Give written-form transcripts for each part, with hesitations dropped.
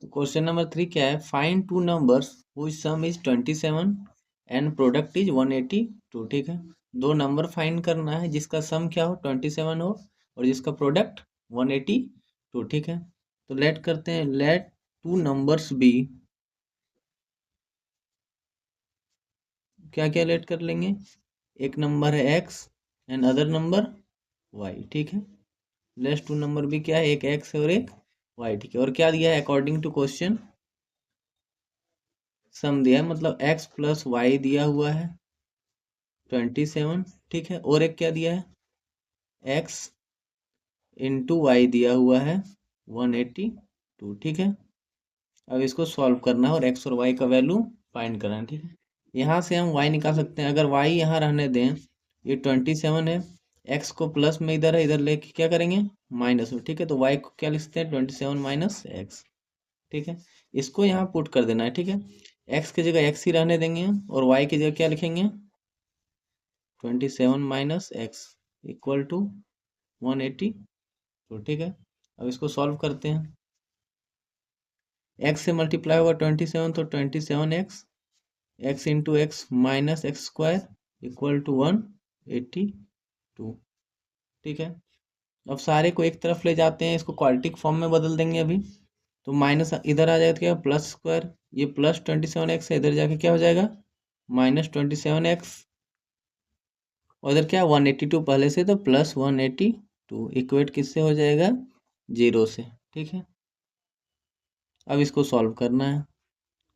तो question number 3 क्या है, find two numbers whose sum is 27 and product is 182। ठीक है, दो नंबर फाइंड करना है जिसका सम क्या हो 27 हो और जिसका प्रोडक्ट 182। ठीक है, तो लेट करते हैं, लेट टू नंबर्स बी, क्या क्या लेट कर लेंगे, एक नंबर है x and other number y. ठीक है, लेट टू नंबर बी क्या है, एक एक्स है और एक वाई। ठीक है, और क्या दिया है अकॉर्डिंग टू क्वेश्चन, सम दिया है, मतलब एक्स प्लस वाई दिया हुआ है 27। ठीक है, और एक क्या दिया है, एक्स इंटू वाई दिया हुआ है 182। ठीक है, अब इसको सॉल्व करना है और एक्स और वाई का वैल्यू फाइंड करना है। ठीक है, यहाँ से हम वाई निकाल सकते हैं, अगर वाई यहाँ रहने दें, ये 27 है, एक्स को प्लस में इधर है, इधर लेके क्या करेंगे माइनस में। ठीक है, तो वाई को क्या लिखते हैं 27 माइनस एक्स। ठीक है, इसको यहाँ पुट कर देना है। ठीक है, एक्स की जगह एक्स ही रहने देंगे और वाई की जगह क्या लिखेंगे 27 माइनस एक्स इक्वल टू 180। तो ठीक है, अब इसको सॉल्व करते हैं, एक्स से मल्टीप्लाई होगा 27, तो 27x, x into x minus x square equal to 182। ठीक है, अब सारे को एक तरफ ले जाते हैं, इसको क्वाड्रेटिक फॉर्म में बदल देंगे अभी, तो माइनस इधर आ जाएगा तो क्या प्लस स्क्वायर, ये प्लस 27x है, इधर जाके क्या हो जाएगा माइनस 27x, और इधर क्या 182 पहले से, तो प्लस 182 इक्वेट किससे हो जाएगा 0 से। ठीक है, अब इसको सॉल्व करना है,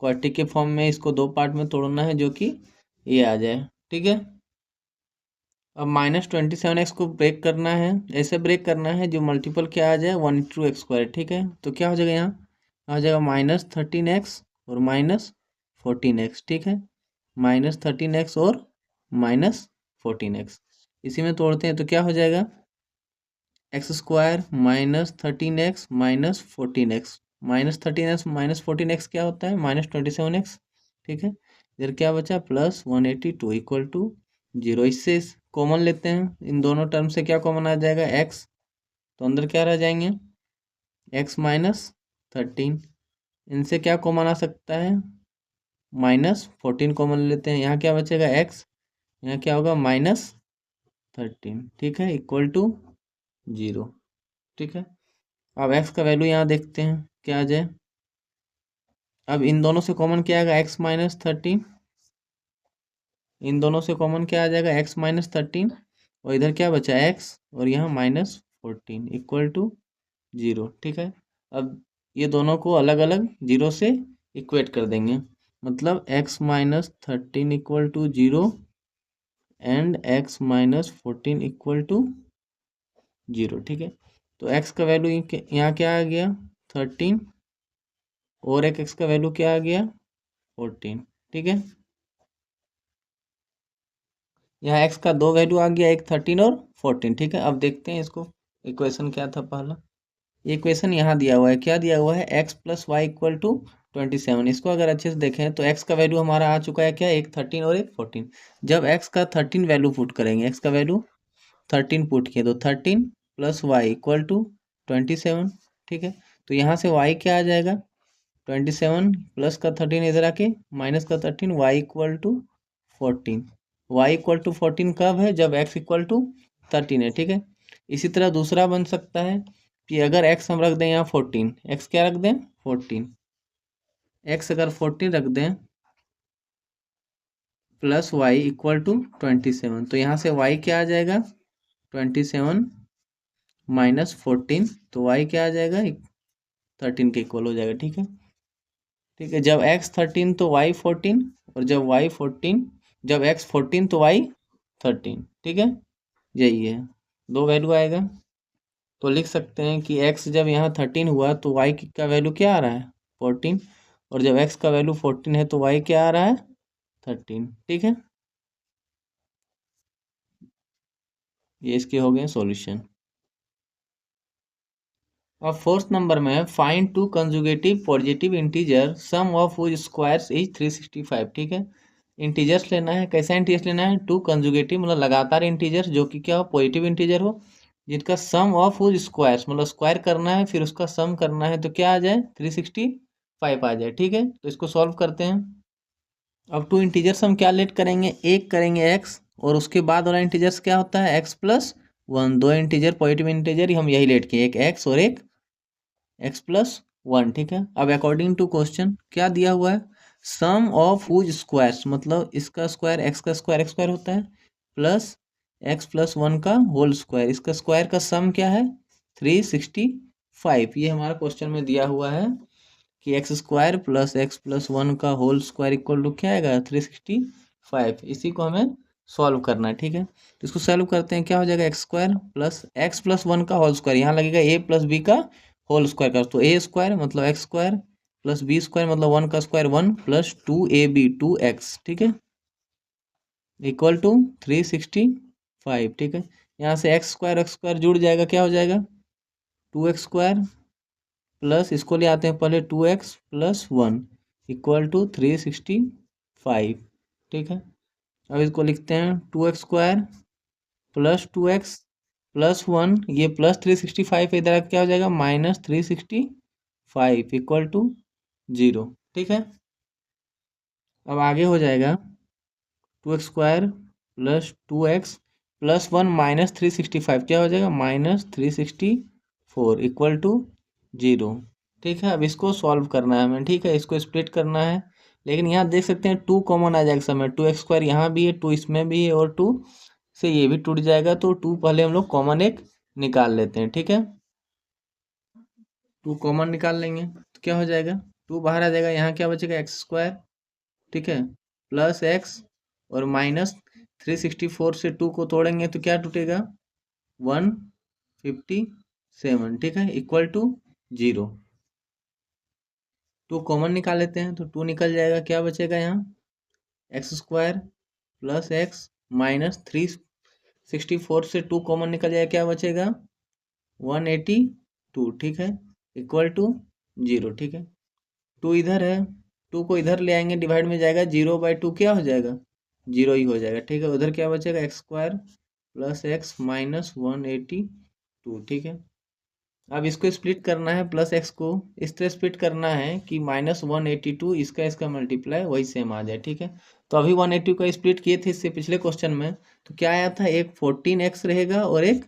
क्वाड्रेटिक के फॉर्म में इसको दो पार्ट में तोड़ना है जो कि ये आ जाए। ठीक है, अब माइनस 27x को ब्रेक करना है, ऐसे ब्रेक करना है जो मल्टीपल क्या आ जाए 1/2x²। ठीक है, तो क्या हो जाएगा यहाँ आ जाएगा -13x और -14x। ठीक है, -13x और -14x, इसी में तोड़ते हैं तो क्या हो जाएगा x² -13x -14x, -13x -14x क्या होता है -27x। ठीक है, इधर क्या बचा प्लस 182 इक्वल टू 0। इससे कॉमन लेते हैं, इन दोनों टर्म से क्या कॉमन आ जाएगा x, तो अंदर क्या रह जाएंगे x -13, इनसे क्या कॉमन आ सकता है -14 कॉमन लेते हैं, यहाँ क्या बचेगा x, यहाँ क्या होगा -13। ठीक है, इक्वल टू 0। ठीक है, अब x का वैल्यू यहाँ देखते हैं क्या आ जाए, अब इन दोनों से कॉमन क्या आएगा x -13, इन दोनों से कॉमन क्या आ जाएगा x -13, और इधर क्या बचा x और यहाँ -14 इक्वल टू 0। ठीक है, अब ये दोनों को अलग अलग 0 से इक्वेट कर देंगे, मतलब x -13 equal to 0 and x -14 equal to 0। ठीक है, तो x का वैल्यू यहाँ क्या आ गया 13 और एक x का वैल्यू क्या आ गया 14। ठीक है, यहाँ x का दो वैल्यू आ गया, एक 13 और 14। ठीक है, अब देखते हैं इसको, इक्वेशन क्या था पहला, ये इक्वेशन यहाँ दिया हुआ है, क्या दिया हुआ है x plus y equal to 27। इसको अगर अच्छे से देखें तो x का वैल्यू हमारा आ चुका है क्या, एक 13 और एक 14। जब x का 13 वैल्यू पुट करेंगे, x का वैल्यू 13 पुट किए तो 13 प्लस वाई इक्वल टू 27। ठीक है, तो यहाँ से y क्या आ जाएगा 27 प्लस का 13 इधर आके माइनस का 13, y equal to 14। y equal to 14 कब है, जब x इक्वल टू 13 है। ठीक है, इसी तरह दूसरा बन सकता है कि अगर x हम रख दें यहाँ 14, x क्या रख दें 14, x अगर 14 रख दें प्लस वाई इक्वल टू 27, तो यहाँ से y क्या आ जाएगा 27 माइनस 14, तो y क्या आ जाएगा 13 के इक्वल हो जाएगा। ठीक है, ठीक है, जब x 13 तो y 14, और जब y 14, जब x 14 तो y 13। ठीक है, यही है, दो वैल्यू आएगा, तो लिख सकते हैं कि x जब यहाँ 13 हुआ तो y का वैल्यू क्या आ रहा है 14, और जब x का वैल्यू 14 है तो y क्या आ रहा है 13। ठीक है, ये इसके हो गए सॉल्यूशन। अब फोर्थ नंबर में find two conjugative positive integer sum of which squares is 365। ठीक है, इंटीजर्स लेना है, कैसा इंटीजर्स लेना है, टू कंजुगेटिव मतलब लगातार इंटीजर्स जो कि क्या हो पॉजिटिव इंटीजर हो, जिनका सम ऑफ व्हिच स्क्वायर्स मतलब स्क्वायर करना है फिर उसका सम करना है, तो क्या आ जाए 365। 5 आ जाए, ठीक है। तो इसको सॉल्व करते हैं। अब टू इंटीजर्स हम क्या लेट करेंगे, एक करेंगे एक्स और उसके बाद वाला इंटीजर्स क्या होता है x+1। दो इंटीजर पॉजिटिव इंटीजर हम यही लेट किए, एक एक्स और एक x+1, ठीक है। अब अकॉर्डिंग टू क्वेश्चन क्या दिया हुआ है, सम ऑफ हुज स्क्वायर्स, मतलब इसका स्क्वायर एक्स का स्क्वायर एक्स स्क्वायर होता है प्लस x+1 का होल स्क्वायर, इसका स्क्वायर का सम क्या है 365। ये हमारा क्वेश्चन में दिया हुआ है कि एक्स स्क्वायर प्लस x+1 का होल स्क्वायर इक्वल टू क्या आएगा 365। इसी को हमें सॉल्व करना है, ठीक है। तो इसको सॉल्व करते हैं, क्या हो जाएगा x² प्लस x+1 का होल स्क्वायर, यहाँ लगेगा a प्लस बी का होल स्क्वायर का, तो a स्क्वायर मतलब x² प्लस बी स्क्वायर मतलब 1 का स्क्वायर 1 प्लस 2ab 2x, ठीक है, इक्वल टू 365, ठीक है। यहाँ से x² जुड़ जाएगा, क्या हो जाएगा 2x² प्लस इसको ले आते हैं पहले 2x+1 इक्वल टू 365, ठीक है। अब इसको लिखते हैं 2x² प्लस 2x+1, ये प्लस 365 इधर क्या हो जाएगा -365 इक्वल टू 0, ठीक है। अब आगे हो जाएगा 2x² प्लस 2x+1 -365 क्या हो जाएगा -364 इक्वल टू 0, ठीक है। अब इसको सॉल्व करना है हमें, ठीक है, इसको स्प्लिट करना है। लेकिन यहाँ देख सकते हैं 2 कॉमन आ जाएगा समय, 2x² यहाँ भी है, 2 इसमें भी है और 2 से ये भी टूट जाएगा, तो 2 पहले हम लोग कॉमन एक निकाल लेते हैं, ठीक है। 2 कॉमन निकाल लेंगे तो क्या हो जाएगा 2 बाहर आ जाएगा, यहाँ क्या बचेगा x², ठीक है, प्लस x और -364 से 2 को तोड़ेंगे तो क्या टूटेगा 157, ठीक है, इक्वल टू 0। 2 कॉमन निकाल लेते हैं तो 2 निकल जाएगा, क्या बचेगा यहाँ x² प्लस x -364 से 2 कॉमन निकल जाएगा, क्या बचेगा 182, ठीक है, इक्वल टू 0, ठीक है। 2 इधर है, 2 को इधर ले आएंगे, डिवाइड में जाएगा 0/2 क्या हो जाएगा 0 ही हो जाएगा, ठीक है। उधर क्या बचेगा x² प्लस x -182, ठीक है। अब इसको स्प्लिट करना है, प्लस x को इस तरह स्प्लिट करना है कि -182 इसका इसका मल्टीप्लाई वही सेम आ जाए, ठीक है। तो अभी 180 का स्प्लिट किए थे इससे पिछले क्वेश्चन में, तो क्या आया था एक 14x रहेगा और एक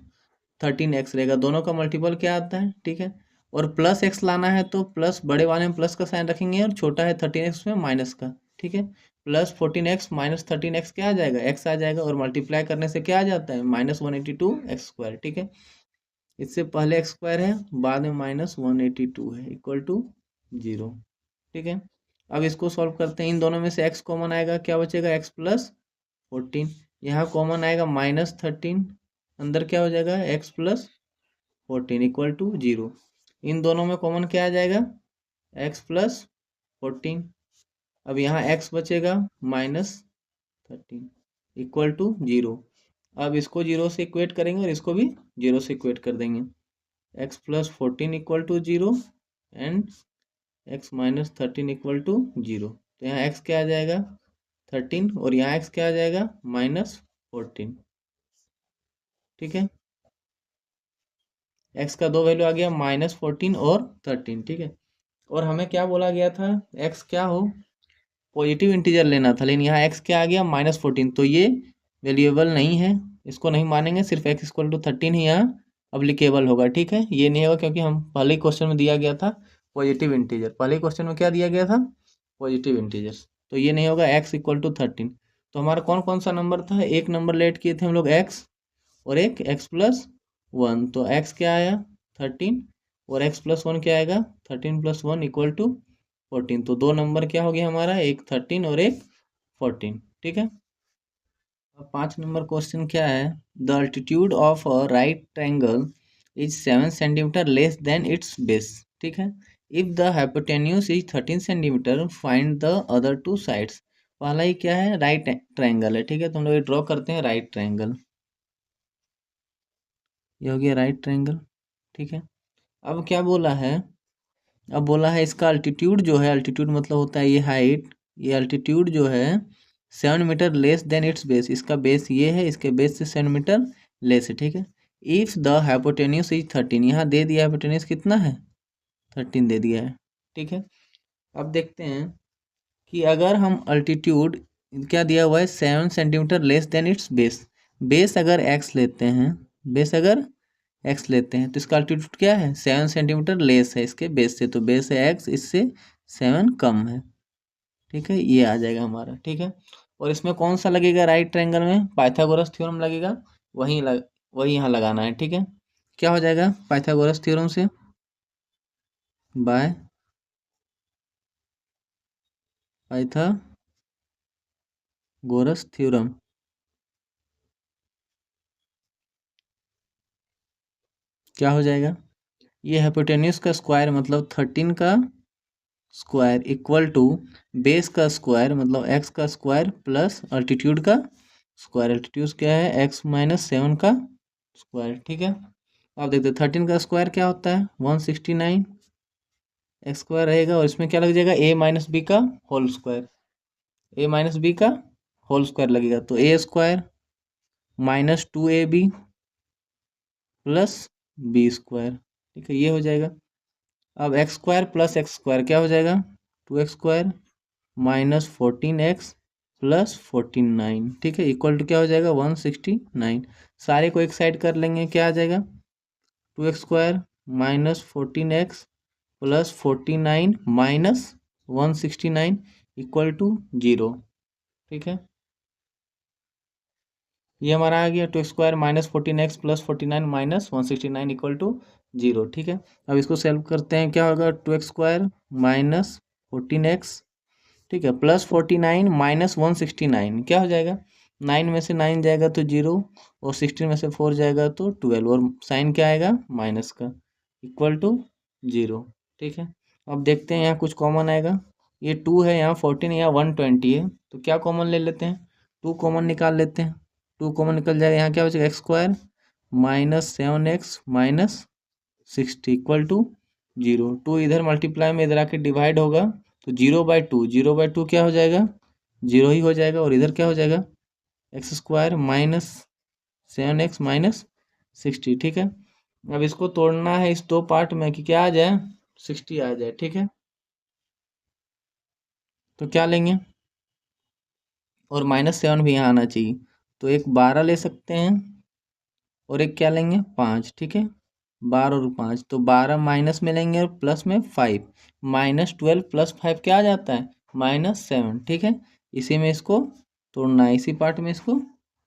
13x रहेगा, दोनों का मल्टीपल क्या आता है, ठीक है। और प्लस x लाना है तो प्लस बड़े वाले में प्लस का साइन रखेंगे और छोटा है 13x में माइनस का, ठीक है। प्लस 14x माइनस 13x क्या आ जाएगा x आ जाएगा, और मल्टीप्लाई करने से क्या आ जाता है -182x², ठीक है। इससे पहले x² है बाद में -182 है इक्वल टू 0, ठीक है। अब इसको सॉल्व करते हैं, इन दोनों में से x कॉमन आएगा, क्या बचेगा x+14, यहाँ कॉमन आएगा -13, अंदर क्या हो जाएगा x+14 इक्वल टू 0। इन दोनों में कॉमन क्या आ जाएगा x+14, अब यहाँ x बचेगा -13 इक्वल टू 0। अब इसको 0 से इक्वेट करेंगे और इसको भी 0 से इक्वेट कर देंगे, x+14 equal to 0 and x -13 equal to 0। तो यहाँ x क्या आ जाएगा 13 और यहाँ x क्या आ जाएगा -14, ठीक है। x का दो वैल्यू आ गया -14 और 13, ठीक है। और हमें क्या बोला गया था x क्या हो पॉजिटिव इंटीजर लेना था, लेकिन यहाँ x क्या आ गया -14, तो ये वेरिएबल नहीं है, इसको नहीं मानेंगे, सिर्फ x इक्वल टू 13 ही यहाँ अप्लीकेबल होगा, ठीक है। ये नहीं होगा क्योंकि हम पहले क्वेश्चन में दिया गया था पॉजिटिव इंटीजर, पहले क्वेश्चन में क्या दिया गया था पॉजिटिव इंटीजर, तो ये नहीं होगा x इक्वल टू 13। तो हमारा कौन कौन सा नंबर था, एक नंबर लेट किए थे हम लोग x और एक x+1, तो x क्या आया 13 और x+1 क्या आएगा 13+1 इक्वल टू 14, तो दो नंबर क्या हो गया हमारा, एक 13 और एक 14, ठीक है। अब 5 नंबर क्वेश्चन क्या है, the altitude of a right triangle is 7 centimetre less than its base, ठीक है। If the hypotenuse is 13 centimetre find the other two sides. पहला ही क्या है राइट ट्रायंगल है, ठीक है, तो हम लोग ये ड्रॉ करते हैं राइट ट्रायंगल, ये हो गया राइट ट्रायंगल, ठीक है। अब क्या बोला है, अब बोला है इसका अल्टीट्यूड जो है, अल्टीट्यूड मतलब होता है ये हाइट, ये अल्टीट्यूड जो है 7 metre less than its base, इसका बेस ये है, इसके बेस से 7 मीटर लेस है, ठीक है। इफ द हाइपोटेन्यूज इज 13, यहाँ दे दिया हाइपोटेन्यूज कितना है 13 दे दिया है, ठीक है। अब देखते हैं कि अगर हम अल्टीट्यूड क्या दिया हुआ है 7 centimetre less than its base, base अगर एक्स लेते हैं, बेस अगर एक्स लेते हैं तो इसका अल्टीट्यूड क्या है 7 सेंटीमीटर लेस है इसके बेस से, तो बेस है एक्स, इससे 7 कम है। ठीक है, ये आ जाएगा हमारा। ठीक है, और इसमें कौन सा लगेगा राइट ट्रायंगल में, पाइथागोरस थ्योरम लगेगा, वही यहाँ लगाना है। ठीक है, क्या हो जाएगा पाइथागोरस थ्योरम से, बाय पाइथागोरस थ्योरम, क्या हो जाएगा, ये हाइपोटेन्यूज का स्क्वायर मतलब 13 का स्क्वायर इक्वल टू बेस का स्क्वायर मतलब एक्स का स्क्वायर प्लस अल्टीट्यूड का स्क्वायर, अल्टीट्यूड क्या है एक्स माइनस 7 का स्क्वायर। ठीक है, अब देखते हैं 13 का स्क्वायर क्या होता है 169 एक्स स्क्वायर रहेगा, और इसमें क्या लग जाएगा ए माइनस बी का whole square, A minus B का होल स्क्वायर लगेगा, तो A square minus 2ab plus B square. ठीक है, ये हो जाएगा। अब X square plus X square क्या हो जाएगा 2x square minus 14x plus 49। ठीक है, इक्वल टू क्या हो जाएगा 169। सारे को एक साइड कर लेंगे, क्या आ जाएगा 2x square minus 14x plus 49 minus 169 equal to 0। ठीक है, ये हमारा आ गया 2x square minus 14x plus 49 minus 169 equal to 0। ठीक है, अब इसको सॉल्व करते हैं, क्या होगा 2x स्क्वायर माइनस 14x, ठीक है, प्लस 49 माइनस 169 क्या हो जाएगा, 9 में से 9 जाएगा तो 0, और 16 में से 4 जाएगा तो 12, और साइन क्या आएगा माइनस का, इक्वल टू 0। ठीक है, अब देखते हैं यहाँ कुछ कॉमन आएगा, ये 2 है, यहाँ 14 यहाँ 120 है, तो क्या कॉमन ले लेते हैं, 2 कॉमन निकाल लेते हैं, 2 कॉमन निकल जाएगा, यहाँ क्या बचेगा x square minus 7x minus 60 equal to 0। 2 इधर मल्टीप्लाई में इधर आके डिवाइड होगा, तो 0/2, 0/2 क्या हो जाएगा 0 ही हो जाएगा, और इधर क्या हो जाएगा x square minus 7x minus 60। ठीक है, अब इसको तोड़ना है इस दो पार्ट में कि क्या आ जाए 60 आ जाए। ठीक है, तो क्या लेंगे, और -7 भी यहाँ आना चाहिए, तो एक 12 ले सकते हैं, और एक क्या लेंगे 5। ठीक है, 12 और 5, तो 12 माइनस में लेंगे और प्लस में 5, -12 प्लस 5 क्या आ जाता है -7। ठीक है, इसी में इसको तोड़ना है, इसी पार्ट में इसको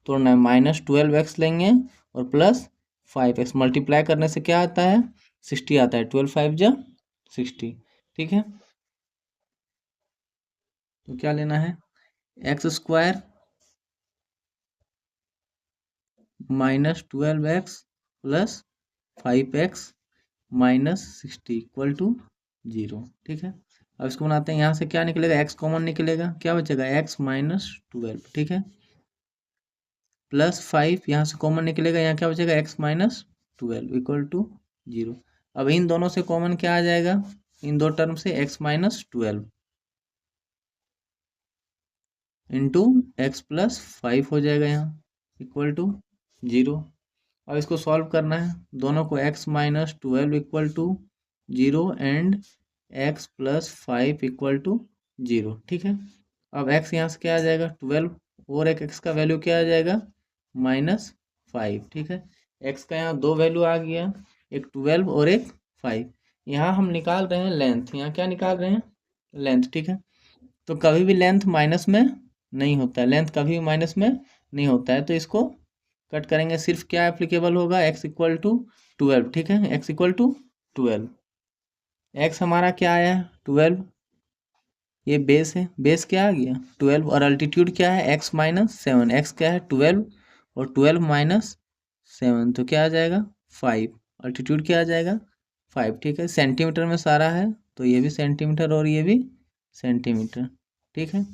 तोड़ना है, -12x लेंगे और प्लस 5x मल्टीप्लाई करने से क्या आता है 60 आता है, 12 5 जा 60। ठीक है, तो क्या लेना है x square -12x plus 5x minus 60 equal to 0। ठीक है, अब इसको बनाते हैं, यहाँ से क्या निकलेगा एक्स कॉमन निकलेगा, क्या बचेगा x -12। ठीक है, प्लस 5 यहाँ से कॉमन निकलेगा, यहाँ क्या बचेगा x -12 इक्वल टू 0। अब इन दोनों से कॉमन क्या आ जाएगा, इन दो टर्म से x -12 इंटू एक्स प्लस 5 हो जाएगा यहाँ इक्वल टू 0। अब इसको सॉल्व करना है, दोनों को x -12 equal to 0 and x plus 5 equal to 0। ठीक है, अब x यहाँ से क्या आ जाएगा 12, और एक x का वैल्यू क्या आ जाएगा -5। ठीक है, x का यहाँ दो वैल्यू आ गया, एक 12 और एक 5। यहाँ हम निकाल रहे हैं लेंथ, यहाँ क्या निकाल रहे हैं लेंथ। ठीक है, तो कभी भी लेंथ माइनस में नहीं होता है, लेंथ कभी भी माइनस में नहीं होता है, तो इसको कट करेंगे, सिर्फ क्या एप्लीकेबल होगा x इक्वल टू 12। ठीक है, x इक्वल टू 12, x हमारा क्या आया 12, ये बेस है, बेस क्या आ गया 12, और अल्टीट्यूड क्या है x -7, x क्या है 12 और 12 -7, तो क्या आ जाएगा 5, अल्टीट्यूड क्या आ जाएगा 5। ठीक है, सेंटीमीटर में सारा है, तो ये भी सेंटीमीटर और ये भी सेंटीमीटर। ठीक है,